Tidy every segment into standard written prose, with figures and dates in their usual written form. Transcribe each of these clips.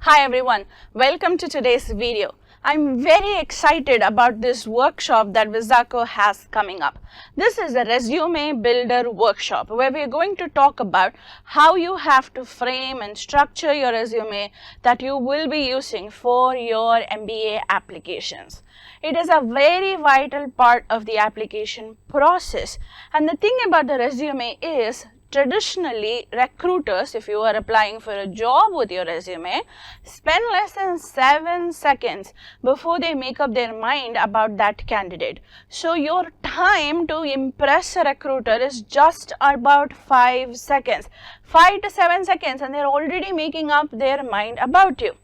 Hi everyone, welcome to today's video. I'm very excited about this workshop that Wizako has coming up. This is a Resume Builder Workshop where we're going to talk about how you have to frame and structure your resume that you will be using for your MBA applications. It is a very vital part of the application process, and the thing about the resume is traditionally, recruiters, if you are applying for a job with your resume, spend less than 7 seconds before they make up their mind about that candidate. So your time to impress a recruiter is just about 5 seconds, 5 to 7 seconds, and they're already making up their mind about you.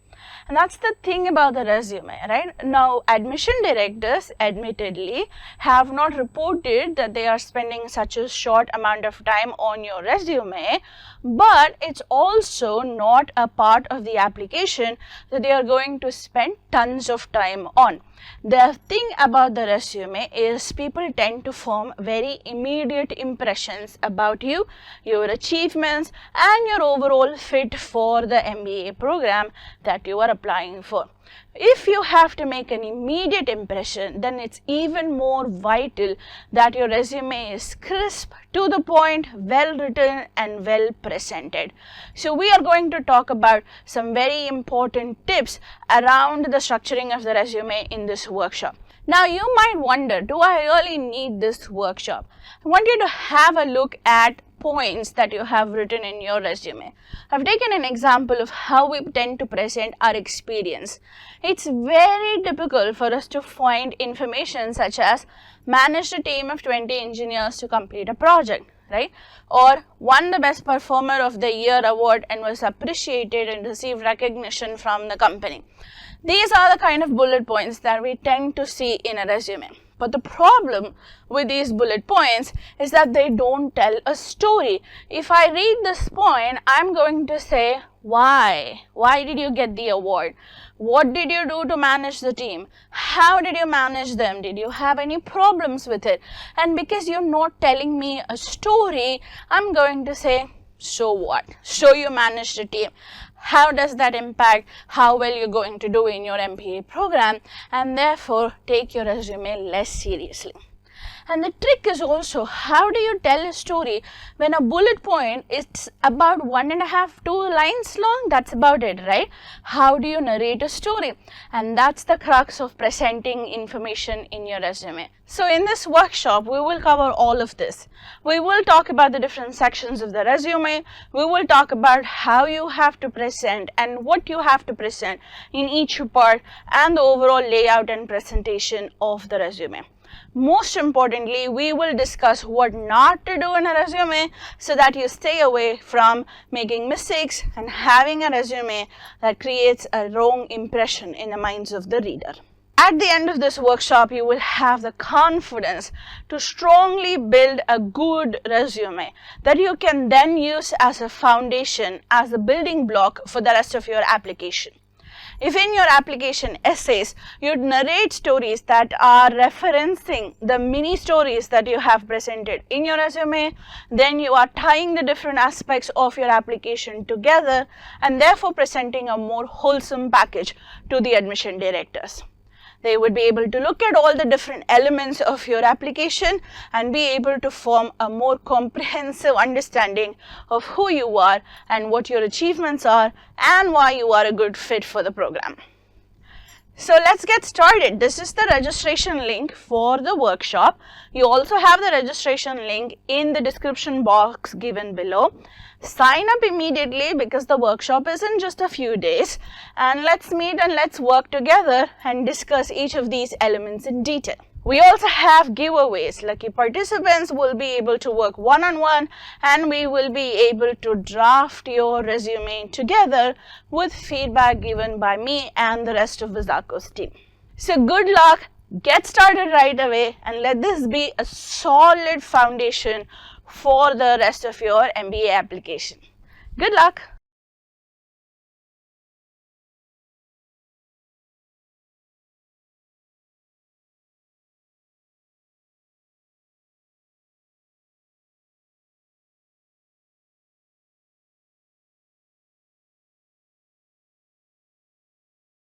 And that's the thing about the resume, right? Now, admission directors admittedly have not reported that they are spending such a short amount of time on your resume, but it's also not a part of the application that they are going to spend tons of time on. The thing about the resume is people tend to form very immediate impressions about you, your achievements, and your overall fit for the MBA program that you are applying for. If you have to make an immediate impression, then it's even more vital that your resume is crisp, to the point, well written, and well presented. So we are going to talk about some very important tips around the structuring of the resume in this workshop. Now you might wonder, do I really need this workshop? I want you to have a look at points that you have written in your resume. I've taken an example of how we tend to present our experience. It's very difficult for us to find information such as managed a team of 20 engineers to complete a project, right? Or won the best performer of the year award and was appreciated and received recognition from the company. These are the kind of bullet points that we tend to see in a resume. But the problem with these bullet points is that they don't tell a story. If I read this point, I'm going to say, why? Why did you get the award? What did you do to manage the team? How did you manage them? Did you have any problems with it? And because you're not telling me a story, I'm going to say, so what? So you managed the team. How does that impact how well you're going to do in your MBA program, and therefore take your resume less seriously. And the trick is also, how do you tell a story when a bullet point is about 1.5 to 2 lines long? That's about it, right? How do you narrate a story? And that's the crux of presenting information in your resume. So in this workshop, we will cover all of this. We will talk about the different sections of the resume. We will talk about how you have to present and what you have to present in each part, and the overall layout and presentation of the resume. Most importantly, we will discuss what not to do in a resume so that you stay away from making mistakes and having a resume that creates a wrong impression in the minds of the reader. At the end of this workshop, you will have the confidence to strongly build a good resume that you can then use as a foundation, as a building block for the rest of your application. If in your application essays, you narrate stories that are referencing the mini stories that you have presented in your resume, then you are tying the different aspects of your application together and therefore presenting a more wholesome package to the admission directors. They would be able to look at all the different elements of your application and be able to form a more comprehensive understanding of who you are and what your achievements are and why you are a good fit for the program. So let's get started. This is the registration link for the workshop. You also have the registration link in the description box given below. Sign up immediately because the workshop is in just a few days, and let's meet and let's work together and discuss each of these elements in detail. We also have giveaways. Lucky participants will be able to work one-on-one, and we will be able to draft your resume together with feedback given by me and the rest of Wizako's team. So good luck, get started right away, and let this be a solid foundation for the rest of your MBA application. Good luck!